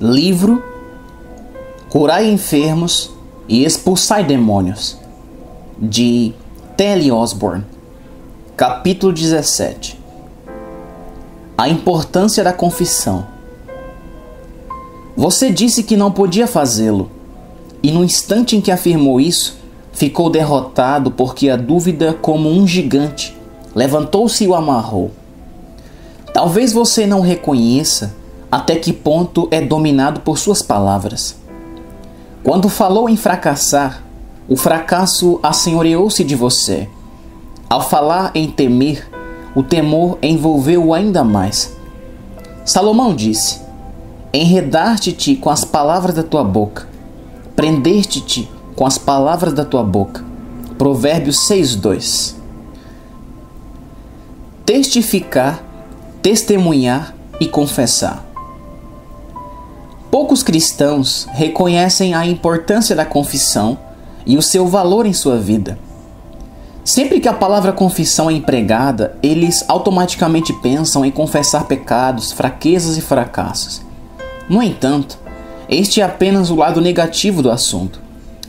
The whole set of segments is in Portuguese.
Livro Curai Enfermos e Expulsai Demônios, de T.L. Osborne. Capítulo 17. A importância da confissão. Você disse que não podia fazê-lo, e no instante em que afirmou isso, ficou derrotado porque a dúvida, como um gigante, levantou-se e o amarrou. Talvez você não reconheça até que ponto é dominado por suas palavras. Quando falou em fracassar, o fracasso assenhoreou-se de você. Ao falar em temer, o temor envolveu-o ainda mais. Salomão disse: enredar-te-te com as palavras da tua boca, prender-te-te com as palavras da tua boca. Provérbios 6:2. Testificar, testemunhar e confessar. Poucos cristãos reconhecem a importância da confissão e o seu valor em sua vida. Sempre que a palavra confissão é empregada, eles automaticamente pensam em confessar pecados, fraquezas e fracassos. No entanto, este é apenas o lado negativo do assunto.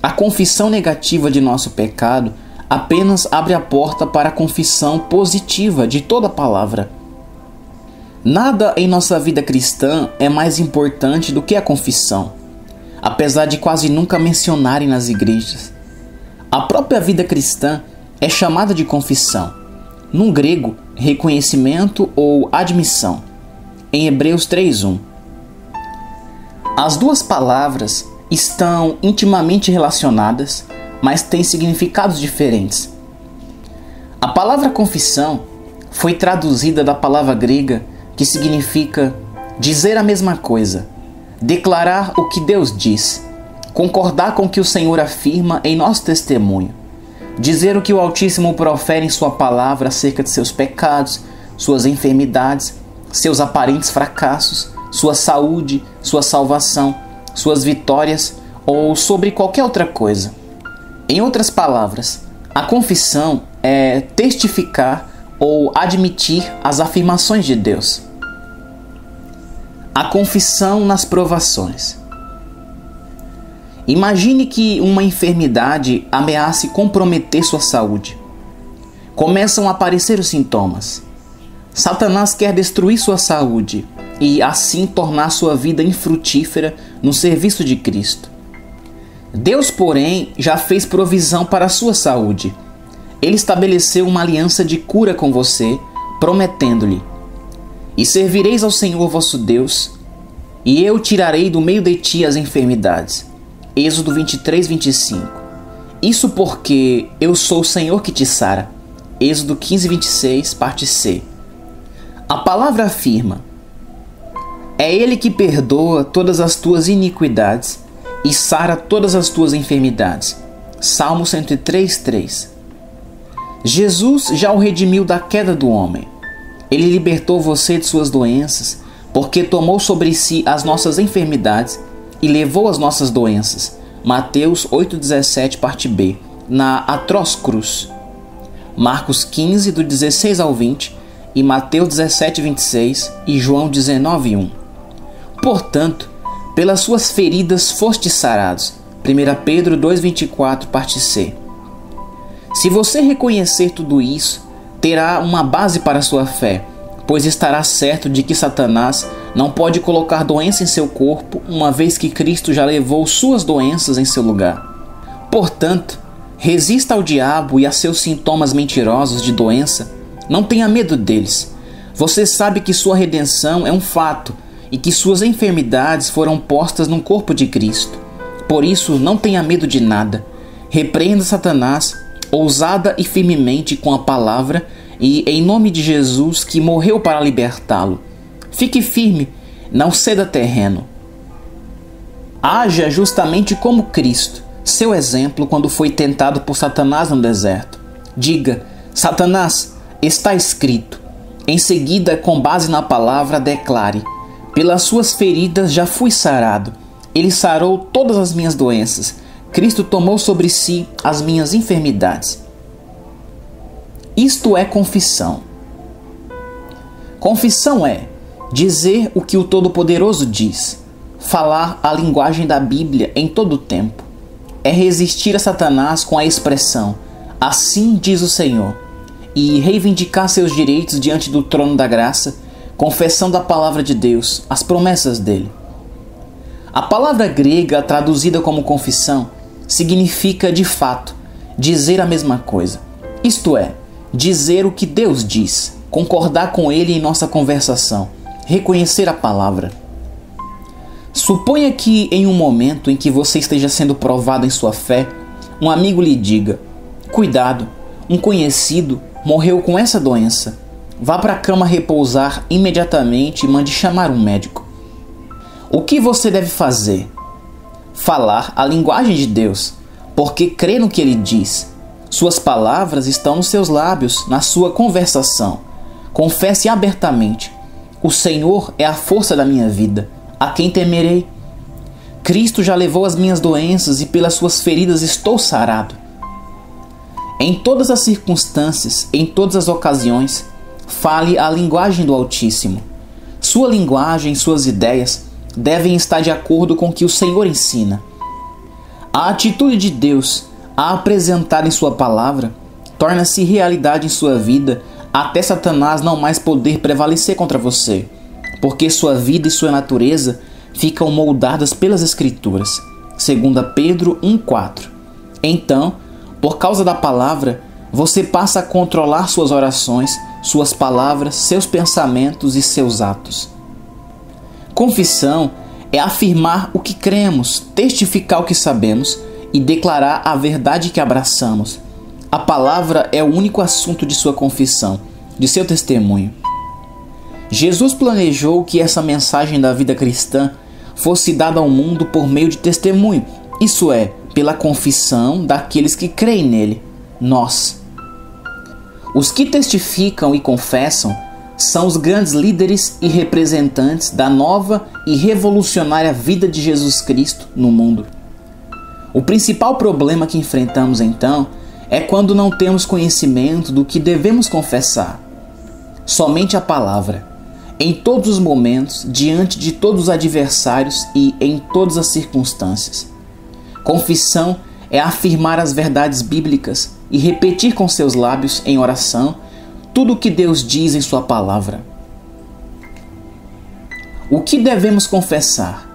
A confissão negativa de nosso pecado apenas abre a porta para a confissão positiva de toda a palavra. Nada em nossa vida cristã é mais importante do que a confissão, apesar de quase nunca mencionarem nas igrejas. A própria vida cristã é chamada de confissão. No grego, reconhecimento ou admissão. Em Hebreus 3:1. As duas palavras estão intimamente relacionadas, mas têm significados diferentes. A palavra confissão foi traduzida da palavra grega que significa dizer a mesma coisa, declarar o que Deus diz, concordar com o que o Senhor afirma em nosso testemunho, dizer o que o Altíssimo profere em sua palavra acerca de seus pecados, suas enfermidades, seus aparentes fracassos, sua saúde, sua salvação, suas vitórias ou sobre qualquer outra coisa. Em outras palavras, a confissão é testificar ou admitir as afirmações de Deus. A confissão nas provações. Imagine que uma enfermidade ameace comprometer sua saúde. Começam a aparecer os sintomas. Satanás quer destruir sua saúde e assim tornar sua vida infrutífera no serviço de Cristo. Deus, porém, já fez provisão para a sua saúde. Ele estabeleceu uma aliança de cura com você, prometendo-lhe: e servireis ao Senhor vosso Deus, e eu tirarei do meio de ti as enfermidades. Êxodo 23:25. Isso porque eu sou o Senhor que te sara. Êxodo 15:26, parte C. A palavra afirma: é Ele que perdoa todas as tuas iniquidades e sara todas as tuas enfermidades. Salmo 103:3. Jesus já o redimiu da queda do homem. Ele libertou você de suas doenças, porque tomou sobre si as nossas enfermidades e levou as nossas doenças. Mateus 8:17, parte B, na atroz cruz. Marcos 15, do 16 ao 20, e Mateus 17:26 e João 19:1. Portanto, pelas suas feridas fostes sarados. 1 Pedro 2:24, parte C. Se você reconhecer tudo isso, terá uma base para sua fé, pois estará certo de que Satanás não pode colocar doença em seu corpo, uma vez que Cristo já levou suas doenças em seu lugar. Portanto, resista ao diabo e a seus sintomas mentirosos de doença. Não tenha medo deles. Você sabe que sua redenção é um fato e que suas enfermidades foram postas no corpo de Cristo. Por isso, não tenha medo de nada. Repreenda Satanás ousada e firmemente com a palavra e em nome de Jesus que morreu para libertá-lo. Fique firme, não ceda terreno. Haja justamente como Cristo, seu exemplo quando foi tentado por Satanás no deserto. Diga: Satanás, está escrito. Em seguida, com base na palavra, declare: pelas suas feridas já fui sarado. Ele sarou todas as minhas doenças. Cristo tomou sobre si as minhas enfermidades. Isto é confissão. Confissão é dizer o que o Todo-Poderoso diz, falar a linguagem da Bíblia em todo o tempo. É resistir a Satanás com a expressão "Assim diz o Senhor" e reivindicar seus direitos diante do trono da graça, confessando a palavra de Deus, as promessas dele. A palavra grega traduzida como confissão significa, de fato, dizer a mesma coisa. Isto é, dizer o que Deus diz, concordar com ele em nossa conversação, reconhecer a palavra. Suponha que em um momento em que você esteja sendo provado em sua fé, um amigo lhe diga: "Cuidado, um conhecido morreu com essa doença. Vá para a cama repousar imediatamente e mande chamar um médico." O que você deve fazer? Falar a linguagem de Deus, porque crê no que ele diz. Suas palavras estão nos seus lábios, na sua conversação. Confesse abertamente: "O Senhor é a força da minha vida. A quem temerei? Cristo já levou as minhas doenças e pelas suas feridas estou sarado." Em todas as circunstâncias, em todas as ocasiões, fale a linguagem do Altíssimo. Sua linguagem, suas ideias devem estar de acordo com o que o Senhor ensina. A atitude de Deus a apresentar em sua palavra torna-se realidade em sua vida até Satanás não mais poder prevalecer contra você, porque sua vida e sua natureza ficam moldadas pelas Escrituras. 2 Pedro 1,4. Então, por causa da palavra, você passa a controlar suas orações, suas palavras, seus pensamentos e seus atos. Confissão é afirmar o que cremos, testificar o que sabemos e declarar a verdade que abraçamos. A palavra é o único assunto de sua confissão, de seu testemunho. Jesus planejou que essa mensagem da vida cristã fosse dada ao mundo por meio de testemunho, isso é, pela confissão daqueles que creem nele, nós. Os que testificam e confessam são os grandes líderes e representantes da nova e revolucionária vida de Jesus Cristo no mundo. O principal problema que enfrentamos então é quando não temos conhecimento do que devemos confessar. Somente a palavra, em todos os momentos, diante de todos os adversários e em todas as circunstâncias. Confissão é afirmar as verdades bíblicas e repetir com seus lábios em oração tudo o que Deus diz em sua palavra. O que devemos confessar?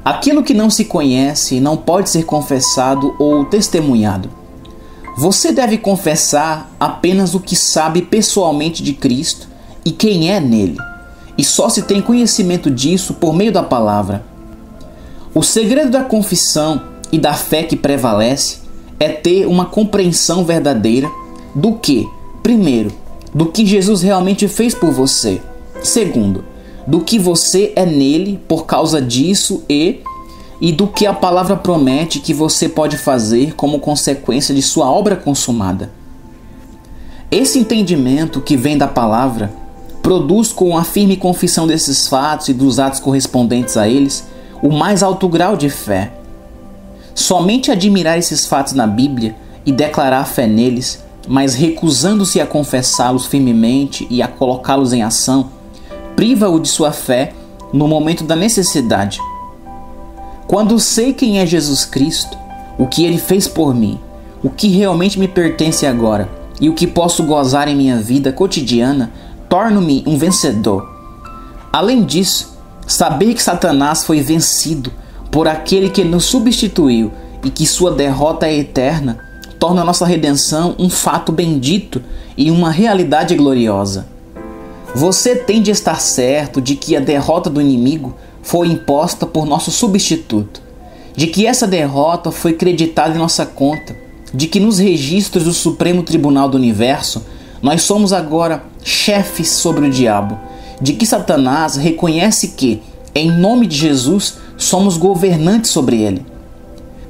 Aquilo que não se conhece não pode ser confessado ou testemunhado. Você deve confessar apenas o que sabe pessoalmente de Cristo e quem é nele, e só se tem conhecimento disso por meio da palavra. O segredo da confissão e da fé que prevalece é ter uma compreensão verdadeira do que, primeiro, do que Jesus realmente fez por você. Segundo, do que você é nele por causa disso e do que a palavra promete que você pode fazer como consequência de sua obra consumada. Esse entendimento que vem da palavra produz, com a firme confissão desses fatos e dos atos correspondentes a eles, o mais alto grau de fé. Somente admirar esses fatos na Bíblia e declarar fé neles, mas recusando-se a confessá-los firmemente e a colocá-los em ação, priva-o de sua fé no momento da necessidade. Quando sei quem é Jesus Cristo, o que ele fez por mim, o que realmente me pertence agora e o que posso gozar em minha vida cotidiana, torno-me um vencedor. Além disso, saber que Satanás foi vencido por aquele que nos substituiu e que sua derrota é eterna, torna a nossa redenção um fato bendito e uma realidade gloriosa. Você tem de estar certo de que a derrota do inimigo foi imposta por nosso substituto, de que essa derrota foi creditada em nossa conta, de que nos registros do Supremo Tribunal do Universo nós somos agora chefes sobre o diabo, de que Satanás reconhece que, em nome de Jesus, somos governantes sobre ele.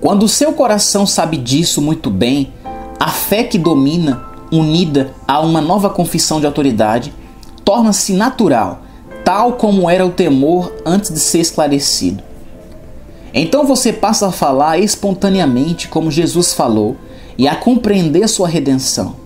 Quando o seu coração sabe disso muito bem, a fé que domina, unida a uma nova confissão de autoridade, torna-se natural, tal como era o temor antes de ser esclarecido. Então você passa a falar espontaneamente como Jesus falou e a compreender sua redenção.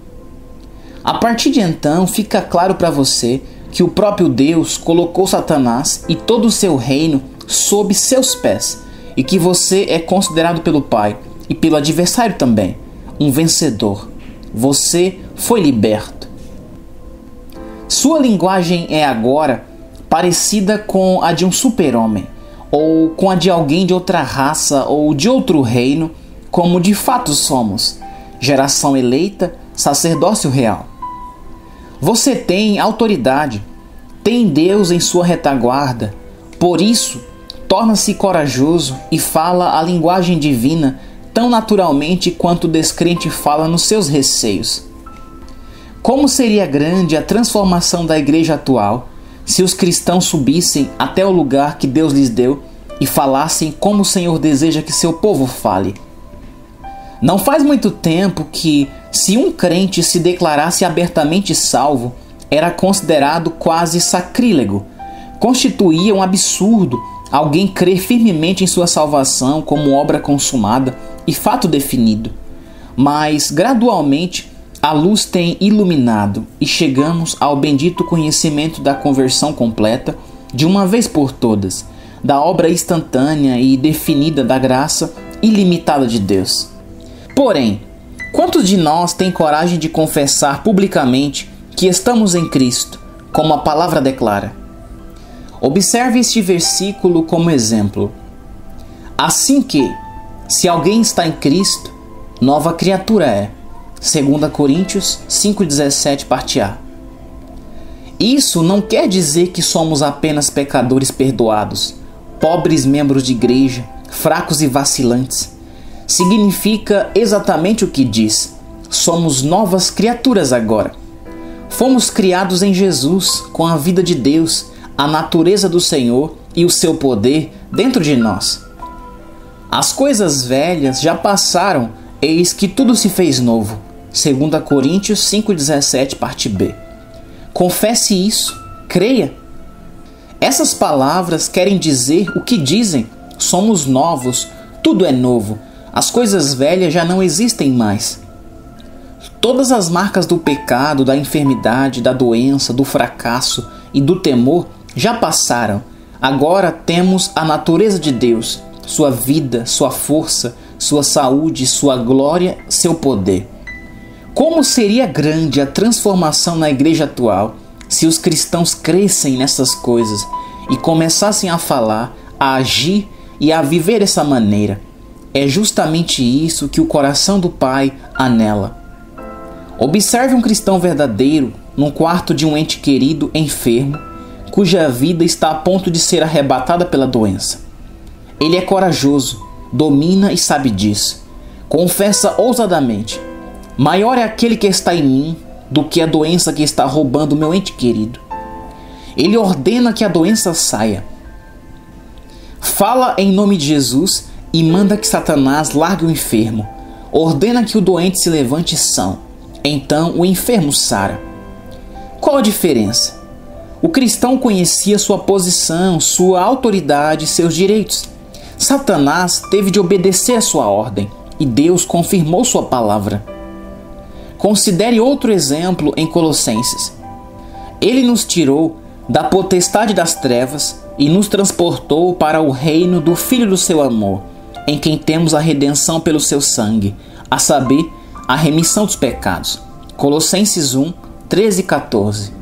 A partir de então, fica claro para você que o próprio Deus colocou Satanás e todo o seu reino sob seus pés, e que você é considerado pelo Pai e pelo adversário também um vencedor. Você foi liberto. Sua linguagem é agora parecida com a de um super-homem, ou com a de alguém de outra raça ou de outro reino, como de fato somos, geração eleita, sacerdócio real. Você tem autoridade, tem Deus em sua retaguarda, por isso torna-se corajoso e fala a linguagem divina tão naturalmente quanto o descrente fala nos seus receios. Como seria grande a transformação da igreja atual se os cristãos subissem até o lugar que Deus lhes deu e falassem como o Senhor deseja que seu povo fale. Não faz muito tempo que, se um crente se declarasse abertamente salvo, era considerado quase sacrílego. Constituía um absurdo alguém crer firmemente em sua salvação como obra consumada e fato definido. Mas, gradualmente, a luz tem iluminado e chegamos ao bendito conhecimento da conversão completa, de uma vez por todas, da obra instantânea e definida da graça ilimitada de Deus. Porém, quantos de nós têm coragem de confessar publicamente que estamos em Cristo, como a palavra declara? Observe este versículo como exemplo. Assim que, se alguém está em Cristo, nova criatura é. 2 Coríntios 5,17, parte A. Isso não quer dizer que somos apenas pecadores perdoados, pobres membros de igreja, fracos e vacilantes. Significa exatamente o que diz. Somos novas criaturas agora. Fomos criados em Jesus, com a vida de Deus, a natureza do Senhor e o seu poder dentro de nós. As coisas velhas já passaram, eis que tudo se fez novo. 2 Coríntios 5,17, parte B. Confesse isso, creia. Essas palavras querem dizer o que dizem. Somos novos, tudo é novo. As coisas velhas já não existem mais. Todas as marcas do pecado, da enfermidade, da doença, do fracasso e do temor já passaram. Agora temos a natureza de Deus, sua vida, sua força, sua saúde, sua glória, seu poder. Como seria grande a transformação na igreja atual se os cristãos crescem nessas coisas e começassem a falar, a agir e a viver dessa maneira. É justamente isso que o coração do Pai anela. Observe um cristão verdadeiro num quarto de um ente querido enfermo, cuja vida está a ponto de ser arrebatada pela doença. Ele é corajoso, domina e sabe disso. Confessa ousadamente: maior é aquele que está em mim do que a doença que está roubando meu ente querido. Ele ordena que a doença saia. Fala em nome de Jesus e manda que Satanás largue o enfermo. Ordena que o doente se levante são. Então o enfermo sara. Qual a diferença? O cristão conhecia sua posição, sua autoridade, seus direitos. Satanás teve de obedecer a sua ordem e Deus confirmou sua palavra. Considere outro exemplo em Colossenses. Ele nos tirou da potestade das trevas e nos transportou para o reino do Filho do seu amor, em quem temos a redenção pelo seu sangue, a saber, a remissão dos pecados. Colossenses 1, 13 e 14.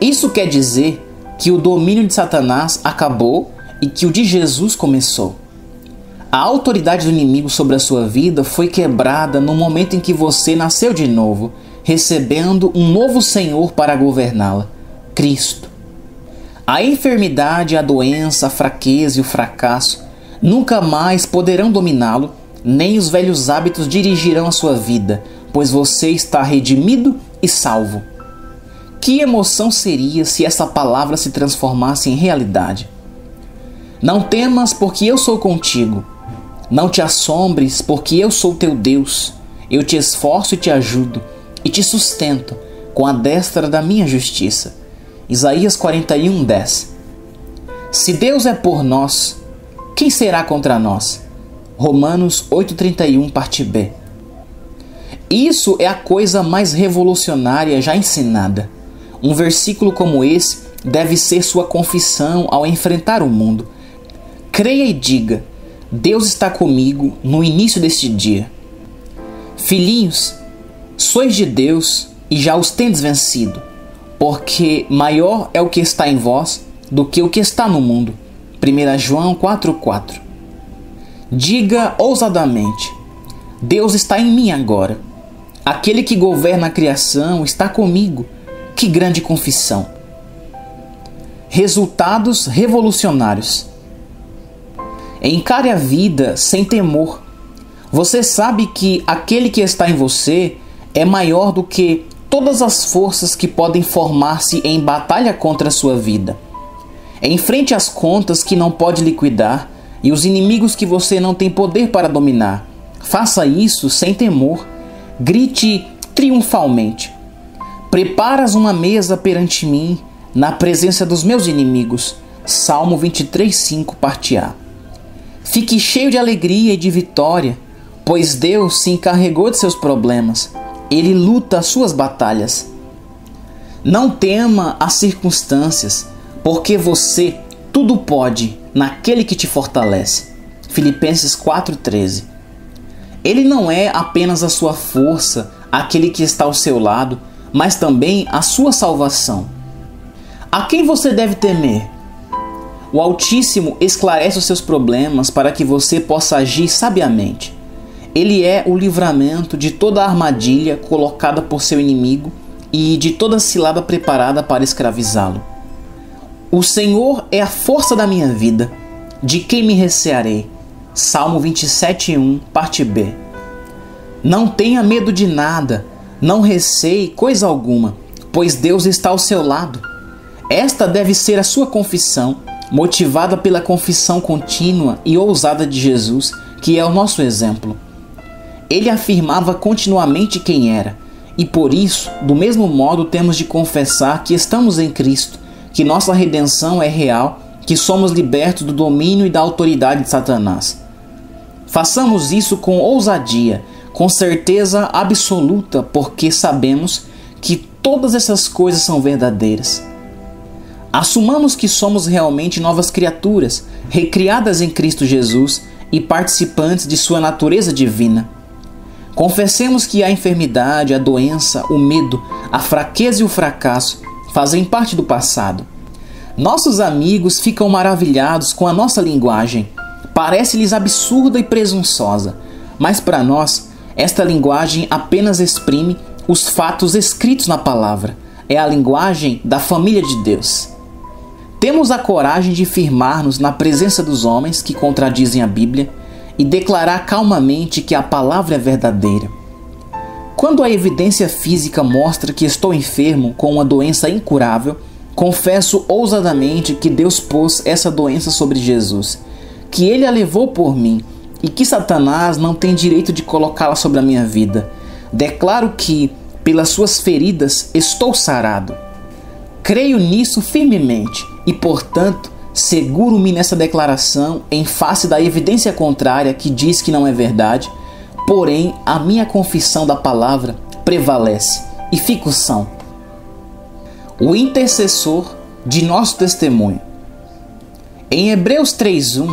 Isso quer dizer que o domínio de Satanás acabou e que o de Jesus começou. A autoridade do inimigo sobre a sua vida foi quebrada no momento em que você nasceu de novo, recebendo um novo Senhor para governá-la, Cristo. A enfermidade, a doença, a fraqueza e o fracasso nunca mais poderão dominá-lo, nem os velhos hábitos dirigirão a sua vida, pois você está redimido e salvo. Que emoção seria se essa palavra se transformasse em realidade? Não temas, porque eu sou contigo. Não te assombres, porque eu sou teu Deus. Eu te esforço e te ajudo, e te sustento com a destra da minha justiça. Isaías 41, 10. Se Deus é por nós, quem será contra nós? Romanos 8,31, parte B. Isso é a coisa mais revolucionária já ensinada. Um versículo como esse deve ser sua confissão ao enfrentar o mundo. Creia e diga: Deus está comigo no início deste dia. Filhinhos, sois de Deus e já os tendes vencido, porque maior é o que está em vós do que o que está no mundo. 1 João 4,4. Diga ousadamente: Deus está em mim agora. Aquele que governa a criação está comigo. Que grande confissão! Resultados revolucionários. Encare a vida sem temor. Você sabe que aquele que está em você é maior do que todas as forças que podem formar-se em batalha contra a sua vida. Enfrente as contas que não pode liquidar e os inimigos que você não tem poder para dominar. Faça isso sem temor. Grite triunfalmente: Preparas uma mesa perante mim na presença dos meus inimigos. Salmo 23:5, parte A. Fique cheio de alegria e de vitória, pois Deus se encarregou de seus problemas. Ele luta as suas batalhas. Não tema as circunstâncias, porque você tudo pode naquele que te fortalece. Filipenses 4:13. Ele não é apenas a sua força, aquele que está ao seu lado, mas também a sua salvação. A quem você deve temer? O Altíssimo esclarece os seus problemas para que você possa agir sabiamente. Ele é o livramento de toda a armadilha colocada por seu inimigo e de toda cilada preparada para escravizá-lo. O Senhor é a força da minha vida. De quem me recearei? Salmo 27:1, parte B. Não tenha medo de nada, não receie coisa alguma, pois Deus está ao seu lado. Esta deve ser a sua confissão, motivada pela confissão contínua e ousada de Jesus, que é o nosso exemplo. Ele afirmava continuamente quem era, e por isso, do mesmo modo, temos de confessar que estamos em Cristo, que nossa redenção é real, que somos libertos do domínio e da autoridade de Satanás. Façamos isso com ousadia, com certeza absoluta, porque sabemos que todas essas coisas são verdadeiras. Assumamos que somos realmente novas criaturas, recriadas em Cristo Jesus e participantes de sua natureza divina. Confessemos que a enfermidade, a doença, o medo, a fraqueza e o fracasso fazem parte do passado. Nossos amigos ficam maravilhados com a nossa linguagem. Parece-lhes absurda e presunçosa, mas para nós, esta linguagem apenas exprime os fatos escritos na palavra. É a linguagem da família de Deus. Temos a coragem de firmar-nos na presença dos homens que contradizem a Bíblia e declarar calmamente que a palavra é verdadeira. Quando a evidência física mostra que estou enfermo com uma doença incurável, confesso ousadamente que Deus pôs essa doença sobre Jesus, que Ele a levou por mim e que Satanás não tem direito de colocá-la sobre a minha vida. Declaro que, pelas suas feridas, estou sarado. Creio nisso firmemente e, portanto, seguro-me nessa declaração em face da evidência contrária que diz que não é verdade, porém a minha confissão da palavra prevalece e fico são. O intercessor de nosso testemunho. Em Hebreus 3:1,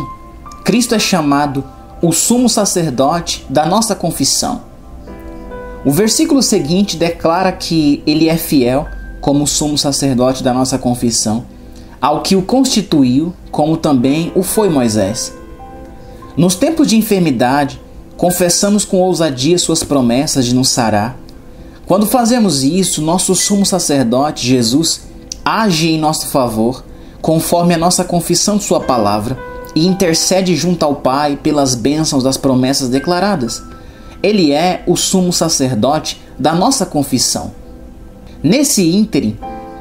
Cristo é chamado o sumo sacerdote da nossa confissão. O versículo seguinte declara que ele é fiel como sumo sacerdote da nossa confissão, ao que o constituiu, como também o foi Moisés. Nos tempos de enfermidade, confessamos com ousadia suas promessas de nos sarar. Quando fazemos isso, nosso sumo sacerdote, Jesus, age em nosso favor, conforme a nossa confissão de sua palavra, e intercede junto ao Pai pelas bênçãos das promessas declaradas. Ele é o sumo sacerdote da nossa confissão. Nesse ínterim,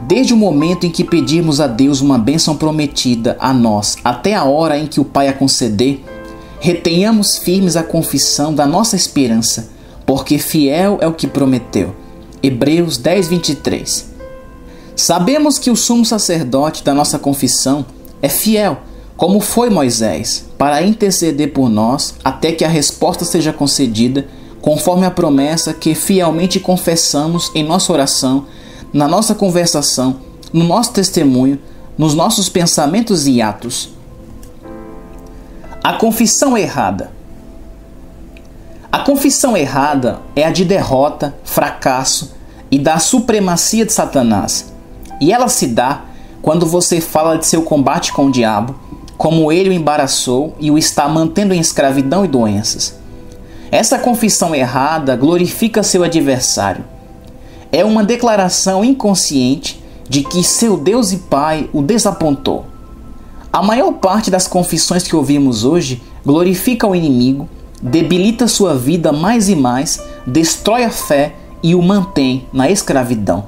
desde o momento em que pedimos a Deus uma bênção prometida a nós até a hora em que o Pai a conceder, retenhamos firmes a confissão da nossa esperança, porque fiel é o que prometeu. Hebreus 10:23. Sabemos que o sumo sacerdote da nossa confissão é fiel, como foi Moisés, para interceder por nós até que a resposta seja concedida, conforme a promessa que fielmente confessamos em nossa oração, na nossa conversação no nosso testemunho, nos nossos pensamentos e atos. A confissão errada. A confissão errada é a de derrota, fracasso e da supremacia de Satanás. E ela se dá quando você fala de seu combate com o diabo, como ele o embaraçou e o está mantendo em escravidão e doenças. Essa confissão errada glorifica seu adversário. É uma declaração inconsciente de que seu Deus e Pai o desapontou. A maior parte das confissões que ouvimos hoje glorifica o inimigo, debilita sua vida mais e mais, destrói a fé e o mantém na escravidão.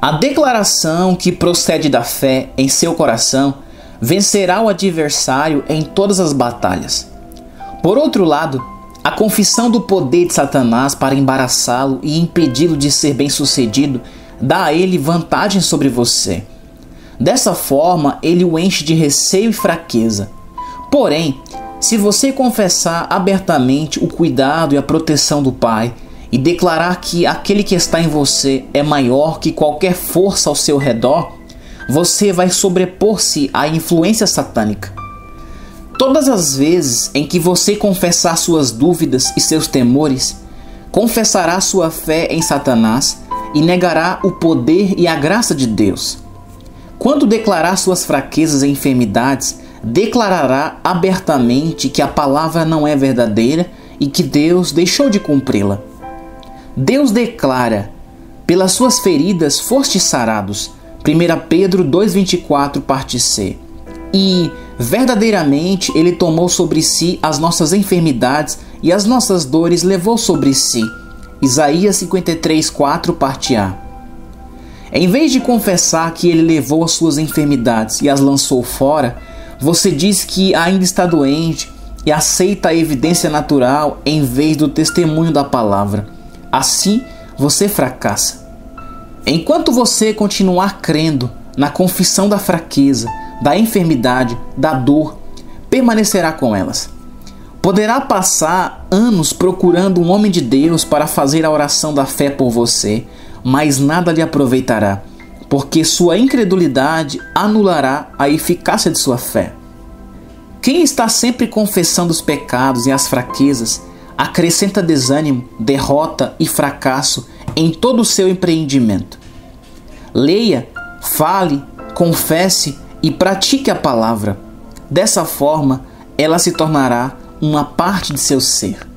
A declaração que procede da fé em seu coração vencerá o adversário em todas as batalhas. Por outro lado, a confissão do poder de Satanás para embaraçá-lo e impedi-lo de ser bem-sucedido dá a ele vantagem sobre você. Dessa forma, ele o enche de receio e fraqueza. Porém, se você confessar abertamente o cuidado e a proteção do Pai e declarar que aquele que está em você é maior que qualquer força ao seu redor, você vai sobrepor-se à influência satânica. Todas as vezes em que você confessar suas dúvidas e seus temores, confessará sua fé em Satanás e negará o poder e a graça de Deus. Quando declarar suas fraquezas e enfermidades, declarará abertamente que a palavra não é verdadeira e que Deus deixou de cumpri-la. Deus declara: pelas suas feridas fostes sarados. 1 Pedro 2,24, parte C. E, verdadeiramente, Ele tomou sobre si as nossas enfermidades e as nossas dores levou sobre si. Isaías 53,4, parte A. Em vez de confessar que Ele levou as suas enfermidades e as lançou fora, você diz que ainda está doente e aceita a evidência natural em vez do testemunho da palavra. Assim, você fracassa. Enquanto você continuar crendo na confissão da fraqueza, da enfermidade, da dor, permanecerá com elas. Poderá passar anos procurando um homem de Deus para fazer a oração da fé por você, mas nada lhe aproveitará, porque sua incredulidade anulará a eficácia de sua fé. Quem está sempre confessando os pecados e as fraquezas, acrescenta desânimo, derrota e fracasso em todo o seu empreendimento. Leia, fale, confesse e pratique a palavra. Dessa forma, ela se tornará uma parte de seu ser.